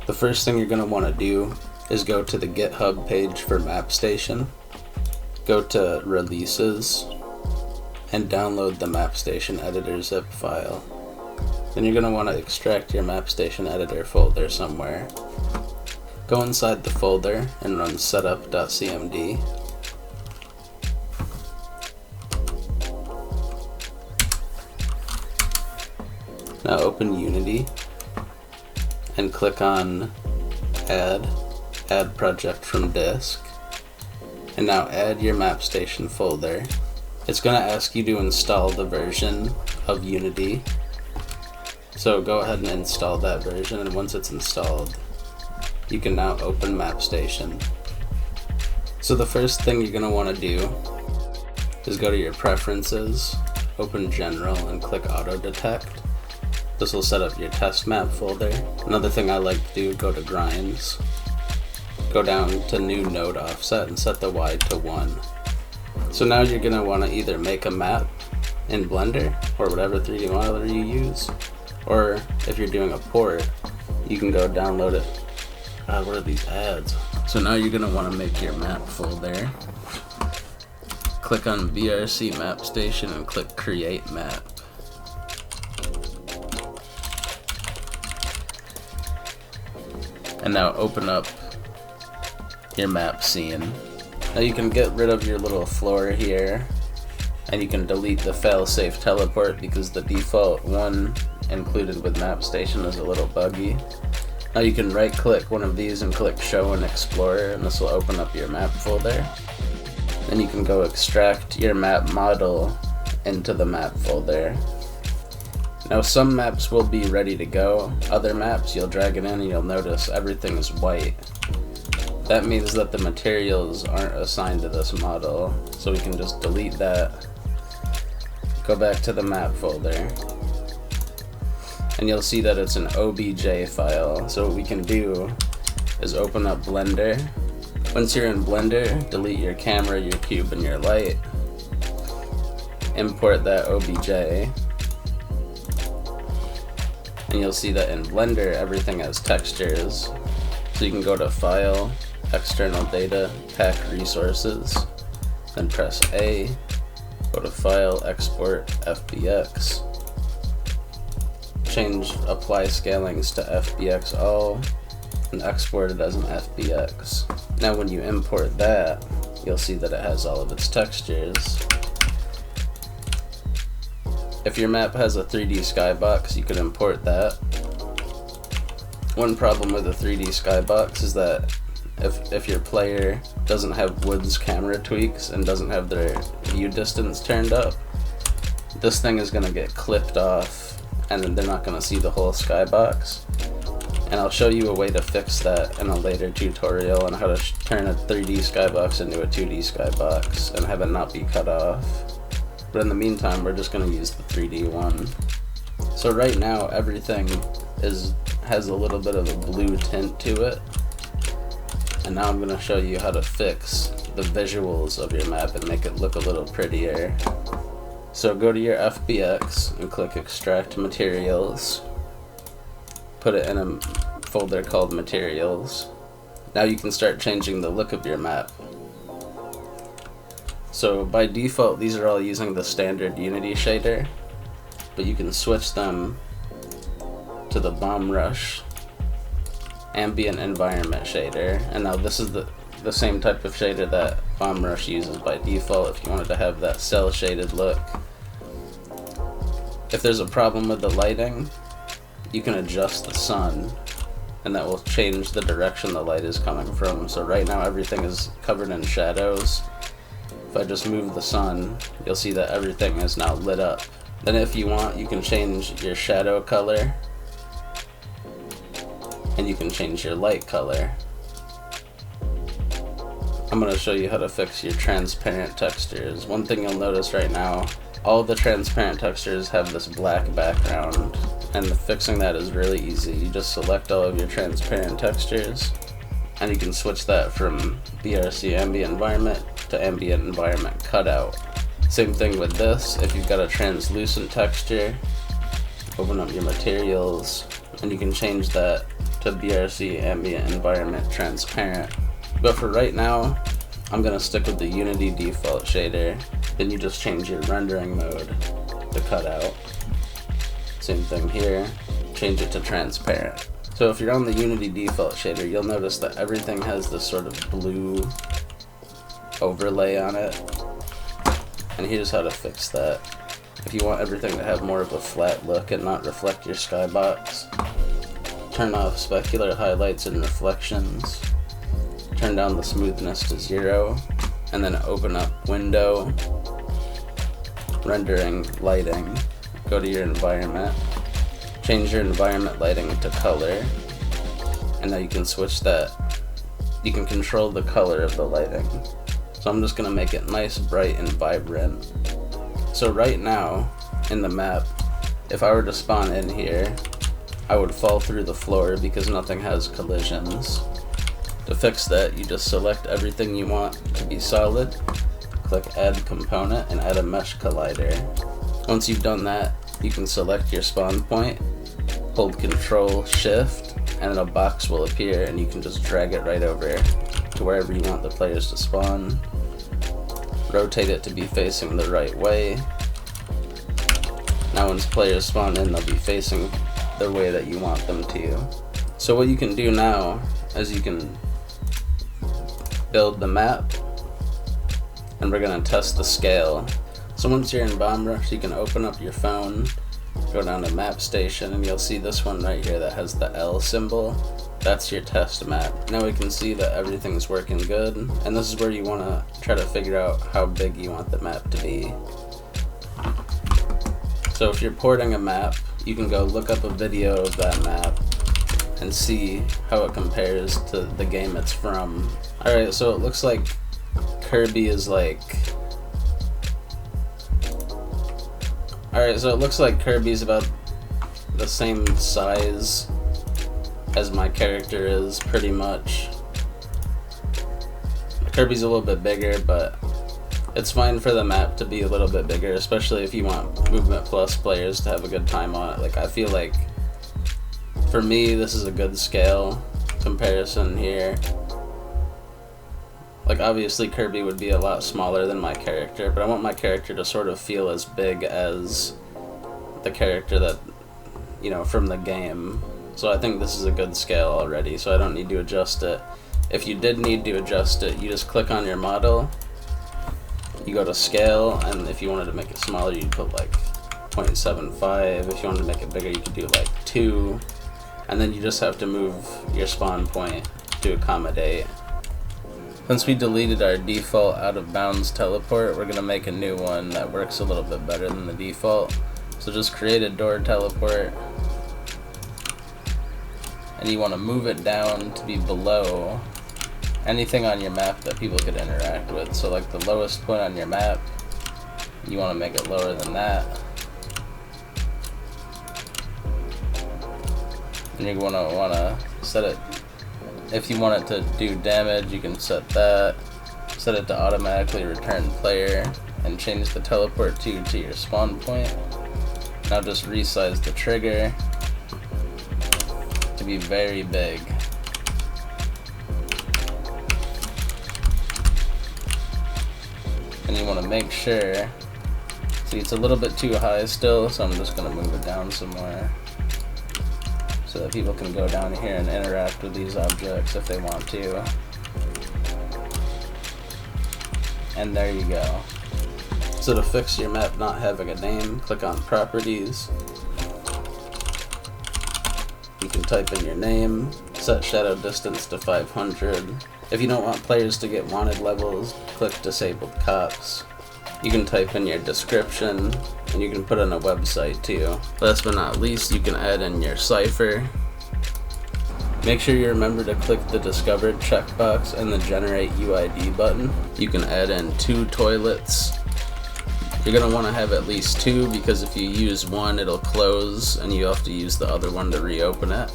The first thing you're going to want to do is go to the GitHub page for Mapstation, go to Releases, and download the Mapstation editor zip file. Then you're going to want to extract your Mapstation editor folder somewhere. Go inside the folder and run setup.cmd. Now open Unity and click on Add Project from Disk. And now add your Mapstation folder. It's going to ask you to install the version of Unity. So go ahead and install that version, and once it's installed, you can now open Mapstation. So the first thing you're going to want to do is go to your Preferences, open General, and click Auto Detect. This will set up your test map folder. Another thing I like to do, go to Grinds, go down to New Node Offset and set the Y to 1. So now you're going to want to either make a map in Blender or whatever 3D modeler you use, or if you're doing a port, you can go download it. What are these ads? So now you're going to want to make your map folder. Click on BRC Mapstation and click Create Map. And now open up your map scene. Now you can get rid of your little floor here, and you can delete the failsafe teleport because the default one included with Mapstation is a little buggy. Now you can right click one of these and click Show and Explorer, and this will open up your map folder. Then you can go extract your map model into the map folder. Now some maps will be ready to go, other maps you'll drag it in and you'll notice everything is white. That means that the materials aren't assigned to this model, so we can just delete that. Go back to the map folder, and you'll see that it's an OBJ file. So what we can do is open up Blender. Once you're in Blender, delete your camera, your cube, and your light. Import that OBJ. And you'll see that in Blender everything has textures. So you can go to File, External Data, Pack Resources, then press A, go to File, Export, FBX, change Apply Scalings to FBX All, and export it as an FBX. Now when you import that, you'll see that it has all of its textures. If your map has a 3D skybox, you can import that. One problem with a 3D skybox is that if your player doesn't have Wood's camera tweaks and doesn't have their view distance turned up, this thing is going to get clipped off and then they're not going to see the whole skybox. And I'll show you a way to fix that in a later tutorial on how to turn a 3D skybox into a 2D skybox and have it not be cut off. But in the meantime, we're just going to use the 3D one. So right now, everything has a little bit of a blue tint to it. And now I'm going to show you how to fix the visuals of your map and make it look a little prettier. So go to your FBX and click Extract Materials. Put it in a folder called Materials. Now you can start changing the look of your map. So by default, these are all using the standard Unity shader, but you can switch them to the Bomb Rush Ambient Environment shader. And now this is the same type of shader that Bomb Rush uses by default if you wanted to have that cell shaded look. If there's a problem with the lighting, you can adjust the sun, and that will change the direction the light is coming from. So right now everything is covered in shadows. If I just move the sun, you'll see that everything is now lit up. Then if you want, you can change your shadow color, and you can change your light color. I'm going to show you how to fix your transparent textures. One thing you'll notice right now, all the transparent textures have this black background, and fixing that is really easy. You just select all of your transparent textures, and you can switch that from BRC ambient environment to ambient environment cutout. Same thing with this. If you've got a translucent texture, open up your materials, and you can change that to BRC ambient environment transparent. But for right now, I'm gonna stick with the Unity default shader. Then you just change your rendering mode to cutout. Same thing here, change it to transparent. So if you're on the Unity default shader, you'll notice that everything has this sort of blue overlay on it. And here's how to fix that. If you want everything to have more of a flat look and not reflect your skybox, turn off specular highlights and reflections, turn down the smoothness to 0, and then open up Window, Rendering, Lighting, go to your environment, change your environment lighting to color, and now you can switch that. You can control the color of the lighting. So I'm just gonna make it nice, bright, and vibrant. So right now, in the map, if I were to spawn in here, I would fall through the floor because nothing has collisions. To fix that, you just select everything you want to be solid, click Add Component, and add a Mesh Collider. Once you've done that, you can select your spawn point, hold Control Shift, and then a box will appear and you can just drag it right over to wherever you want the players to spawn. Rotate it to be facing the right way. Now once players spawn in, they'll be facing the way that you want them to. So what you can do now is you can build the map, and we're gonna test the scale. So once you're in Bomb Rush, you can open up your phone, go down to Mapstation, and you'll see this one right here that has the L symbol. That's your test map. Now we can see that everything's working good, and this is where you want to try to figure out how big you want the map to be. So if you're porting a map, you can go look up a video of that map and see how it compares to the game it's from. Alright, so it looks like Kirby is like... Alright, so it looks like Kirby's about the same size as my character is, pretty much. Kirby's a little bit bigger, but it's fine for the map to be a little bit bigger, especially if you want Movement Plus players to have a good time on it. Like, I feel like, for me, this is a good scale comparison here. Like, obviously Kirby would be a lot smaller than my character, but I want my character to sort of feel as big as the character that, you know, from the game. So I think this is a good scale already, so I don't need to adjust it. If you did need to adjust it, you just click on your model, you go to scale, and if you wanted to make it smaller, you'd put like 0.75. If you wanted to make it bigger, you could do like 2. And then you just have to move your spawn point to accommodate. Since we deleted our default out of bounds teleport, we're gonna make a new one that works a little bit better than the default. So just create a door teleport, and you want to move it down to be below anything on your map that people could interact with. So like the lowest point on your map, you want to make it lower than that. And you're going to want to set it, if you want it to do damage, you can set that. Set it to automatically return player, and change the teleport to your spawn point. Now just resize the trigger to be very big. And you want to make sure, see, it's a little bit too high still, so I'm just going to move it down some more so that people can go down here and interact with these objects if they want to. And there you go. So to fix your map not having a name, click on Properties. You can type in your name, set shadow distance to 500. If you don't want players to get wanted levels, click Disabled Cops. You can type in your description, and you can put in a website too. Last but not least, you can add in your cipher. Make sure you remember to click the Discovered checkbox and the Generate UID button. You can add in 2 toilets. You're going to want to have at least 2, because if you use one, it'll close and you have to use the other one to reopen it.